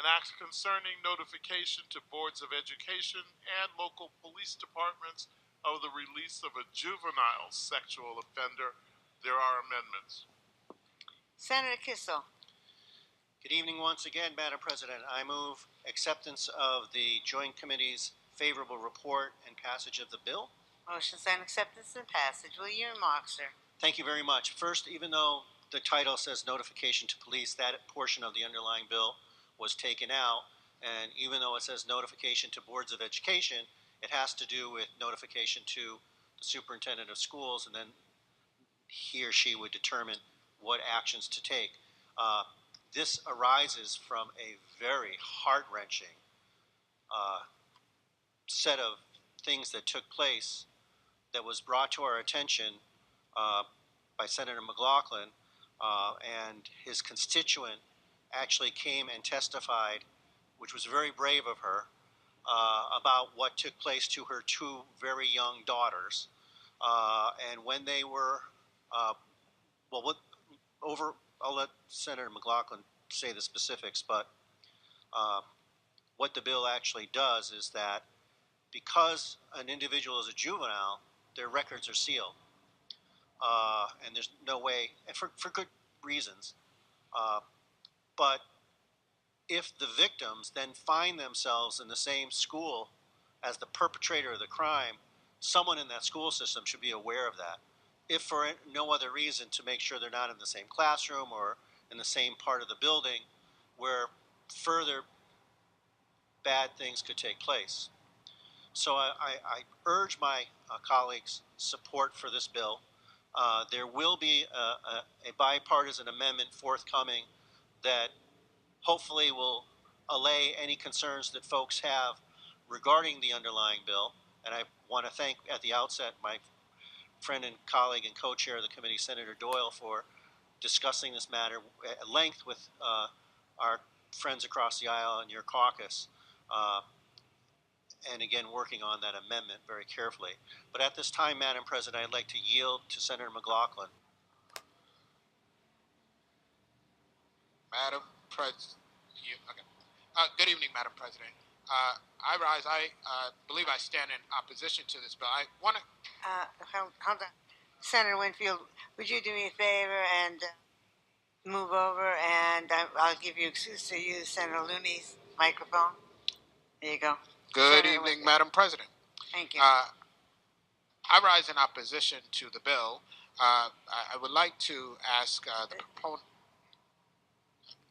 An act concerning notification to boards of education and local police departments of the release of a juvenile sexual offender. There are amendments. Senator Kissel. Good evening once again, Madam President. I move acceptance of the Joint Committee's favorable report and passage of the bill. Motion and acceptance and passage. Will you remark, sir? Thank you very much. First, even though the title says notification to police, that portion of the underlying bill was taken out. And even though it says notification to boards of education, it has to do with notification to the superintendent of schools, and then he or she would determine what actions to take. This arises from a very heart-wrenching set of things that took place that was brought to our attention by Senator McLaughlin, and his constituent actually came and testified, which was very brave of her, about what took place to her two very young daughters. And when they were, I'll let Senator McLaughlin say the specifics, but what the bill actually does is that because an individual is a juvenile, their records are sealed. And there's no way, and for good reasons. But if the victims then find themselves in the same school as the perpetrator of the crime, someone in that school system should be aware of that. If for no other reason, to make sure they're not in the same classroom or in the same part of the building where further bad things could take place. So I urge my colleagues' support for this bill. There will be a bipartisan amendment forthcoming that hopefully will allay any concerns that folks have regarding the underlying bill. And I want to thank at the outset my friend and colleague and co-chair of the committee, Senator Doyle, for discussing this matter at length with our friends across the aisle in your caucus. And again, working on that amendment very carefully. But at this time, Madam President, I'd like to yield to Senator McLaughlin. Madam President, good evening, Madam President. I believe I stand in opposition to this bill. I want to... Hold on. Senator Winfield, would you do me a favor and move over, and I'll give you excuse to use Senator Looney's microphone. There you go. Good evening, Madam President. Thank you. I rise in opposition to the bill. I would like to ask the proponent.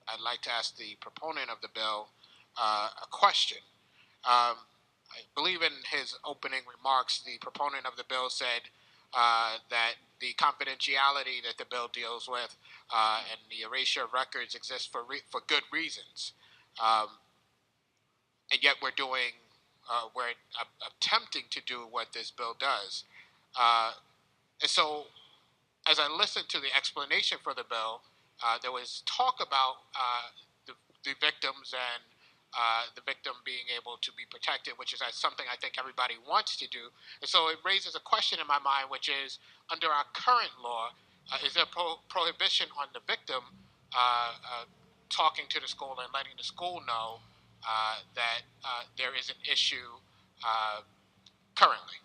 I'd like to ask the proponent of the bill a question. I believe in his opening remarks, the proponent of the bill said that the confidentiality that the bill deals with and the erasure of records exists for good reasons, and yet we're attempting to do what this bill does. And so, as I listened to the explanation for the bill, there was talk about the victims and the victim being able to be protected, which is something I think everybody wants to do. And so it raises a question in my mind, which is, under our current law, is there prohibition on the victim talking to the school and letting the school know that there is an issue currently?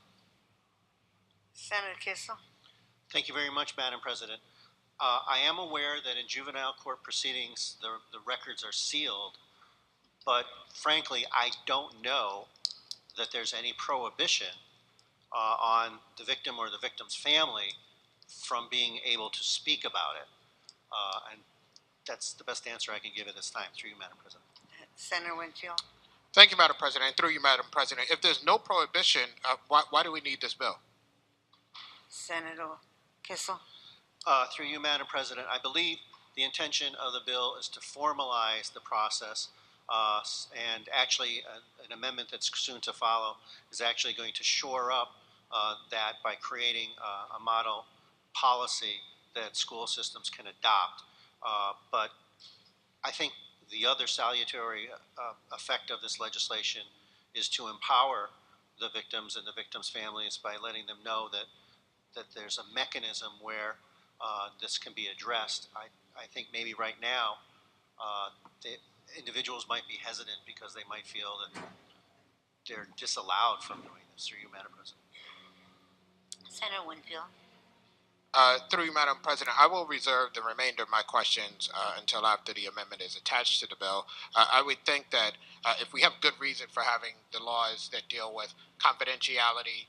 Senator Kissel. Thank you very much, Madam President. I am aware that in juvenile court proceedings, the records are sealed, but frankly, I don't know that there's any prohibition on the victim or the victim's family from being able to speak about it. And that's the best answer I can give at this time. Through you, Madam President. Senator Winfield. Thank you, Madam President. Through you, Madam President. If there's no prohibition, why do we need this bill? Senator Kissel. Through you, Madam President, I believe the intention of the bill is to formalize the process, and actually an amendment that's soon to follow is actually going to shore up that by creating a model policy that school systems can adopt. But I think the other salutary effect of this legislation is to empower the victims and the victims' families by letting them know that there's a mechanism where this can be addressed. I think maybe right now individuals might be hesitant because they might feel that they're disallowed from doing this. Through you, Madam President. Senator Winfield. Through you, Madam President, I will reserve the remainder of my questions until after the amendment is attached to the bill. I would think that if we have good reason for having the laws that deal with confidentiality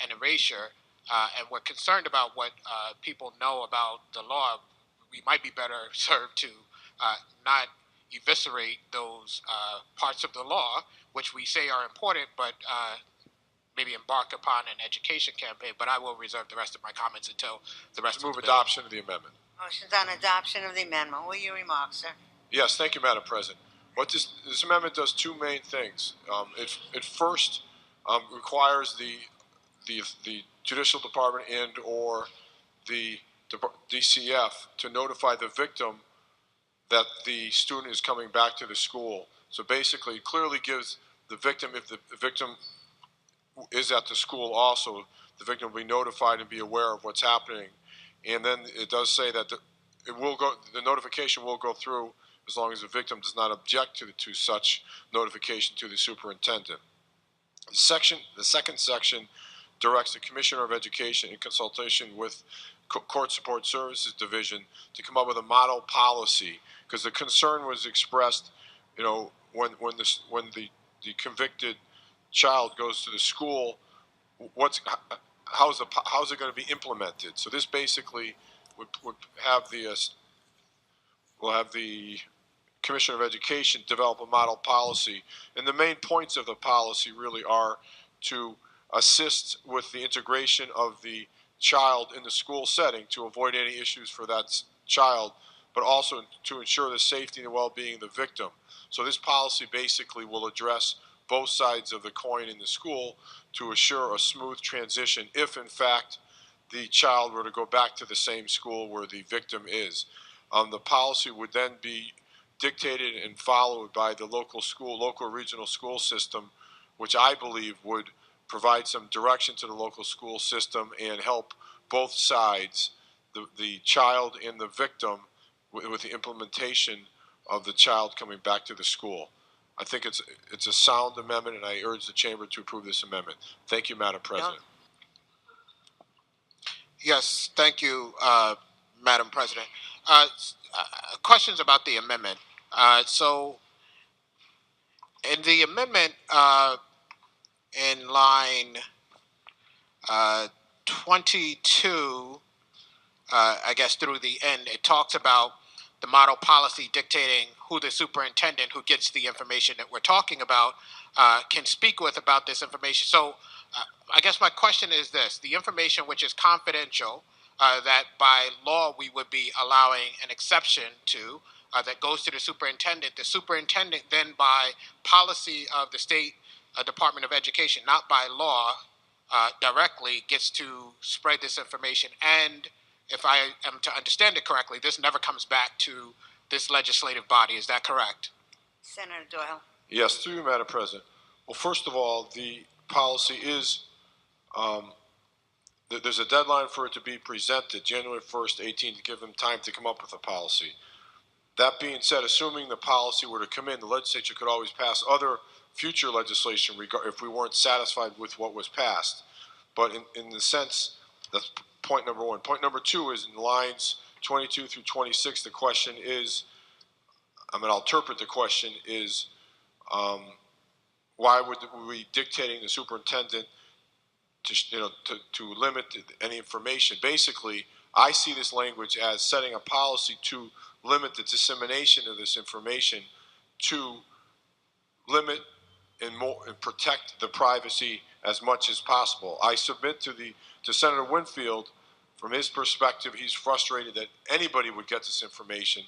and erasure, and we're concerned about what people know about the law, we might be better served to not eviscerate those parts of the law, which we say are important, but maybe embark upon an education campaign. But I will reserve the rest of my comments until the rest Move of the bill. adoption of the amendment. Motion's on adoption of the amendment. Will you remark, sir? Yes, thank you, Madam President. What this amendment does two main things. It first requires the Judicial Department and or the DCF to notify the victim that the student is coming back to the school. So basically, it clearly gives the victim, if the victim is at the school also, the victim will be notified and be aware of what's happening. And then it does say that the notification will go through as long as the victim does not object to such notification to the superintendent. The second section directs the Commissioner of Education in consultation with Court Support Services Division to come up with a model policy, because the concern was expressed, when the convicted child goes to the school, how's it going to be implemented? So this basically would have the Commissioner of Education develop a model policy, and the main points of the policy really are to assist with the integration of the child in the school setting to avoid any issues for that child, but also to ensure the safety and well-being of the victim. So this policy basically will address both sides of the coin in the school to assure a smooth transition if, in fact, the child were to go back to the same school where the victim is. The policy would then be dictated and followed by the local regional school system, which I believe would provide some direction to the local school system and help both sides, the child and the victim, with the implementation of the child coming back to the school. I think it's a sound amendment, and I urge the chamber to approve this amendment. Thank you, Madam President. Yes, thank you, Madam President. Questions about the amendment. So, in the amendment, in line 22, I guess through the end, it talks about the model policy dictating who the superintendent who gets the information that we're talking about can speak with about this information. So I guess my question is this: the information which is confidential, that by law we would be allowing an exception to, that goes to the superintendent then by policy of the state Department of Education, not by law directly, gets to spread this information. And if I am to understand it correctly, this never comes back to this legislative body. Is that correct? Senator Doyle. Yes, through you, Madam President. Well, first of all, the policy is, there's a deadline for it to be presented, January 1st, 18, to give them time to come up with a policy. That being said, assuming the policy were to come in, the legislature could always pass other future legislation if we weren't satisfied with what was passed. But in the sense, that's point number one. Point number two is in lines 22 through 26, the question is, I'll interpret the question is, why would we dictating the superintendent to limit any information? Basically, I see this language as setting a policy to limit the dissemination of this information, to limit and protect the privacy as much as possible. I submit to Senator Winfield, from his perspective, he's frustrated that anybody would get this information,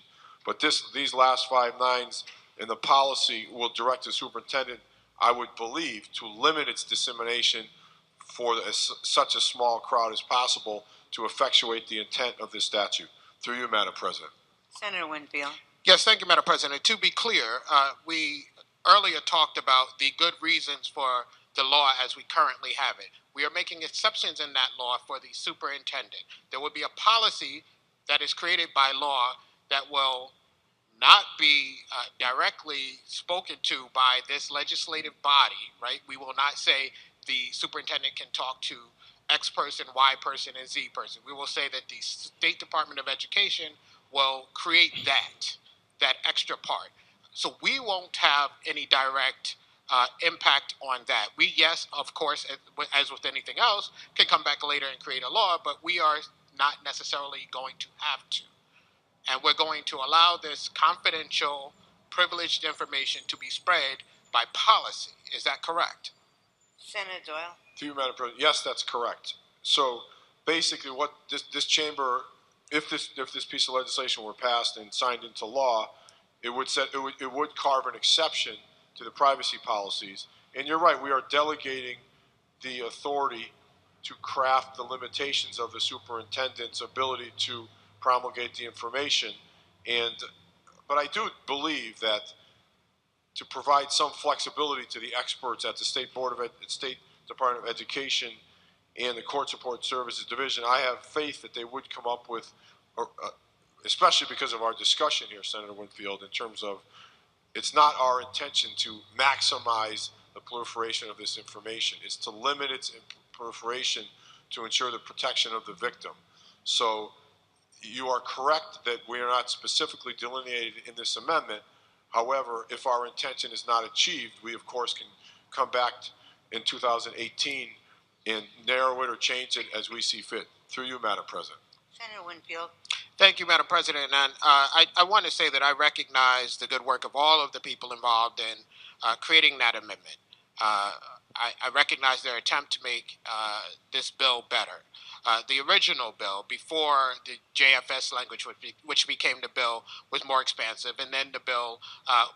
but these last 5 nines in the policy will direct the superintendent, I would believe, to limit its dissemination for such a small crowd as possible to effectuate the intent of this statute. Through you, Madam President. Senator Winfield. Yes, thank you, Madam President. To be clear, we earlier talked about the good reasons for the law as we currently have it. We are making exceptions in that law for the superintendent. There will be a policy that is created by law that will not be directly spoken to by this legislative body, right? We will not say the superintendent can talk to X person, Y person, and Z person. We will say that the State Department of Education will create that extra part. So we won't have any direct impact on that. We, yes, of course, as with anything else, can come back later and create a law, but we are not necessarily going to have to. And we're going to allow this confidential, privileged information to be spread by policy. Is that correct? Senator Doyle. To you, Madam President. Yes, that's correct. So basically, what this chamber, if this piece of legislation were passed and signed into law, it would carve an exception to the privacy policies. And you're right, we are delegating the authority to craft the limitations of the superintendent's ability to promulgate the information. But I do believe that to provide some flexibility to the experts at the State Department of Education and the Court Support Services Division, I have faith that they would come up with, especially because of our discussion here, Senator Winfield, in terms of it's not our intention to maximize the proliferation of this information. It's to limit its proliferation to ensure the protection of the victim. So you are correct that we are not specifically delineated in this amendment. However, if our intention is not achieved, we of course can come back in 2018 and narrow it or change it as we see fit. Through you, Madam President. Senator Winfield. Thank you, Madam President. And I want to say that I recognize the good work of all of the people involved in creating that amendment. I recognize their attempt to make this bill better. The original bill, before the JFS language, which became the bill, was more expansive, and then the bill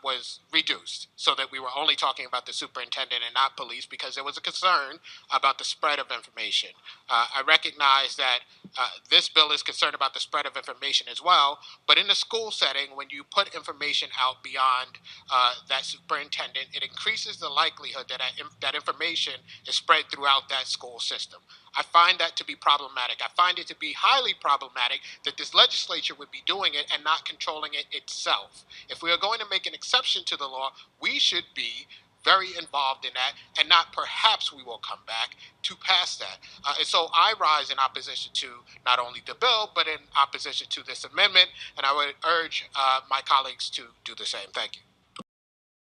was reduced so that we were only talking about the superintendent and not police because there was a concern about the spread of information. I recognize that this bill is concerned about the spread of information as well, but in the school setting, when you put information out beyond that superintendent, it increases the likelihood that that information is spread throughout that school system. I find that to be problematic. I find it to be highly problematic that this legislature would be doing it and not controlling it itself. If we are going to make an exception to the law, we should be very involved in that, and not perhaps we will come back to pass that. And so I rise in opposition to not only the bill, but in opposition to this amendment, and I would urge my colleagues to do the same. Thank you.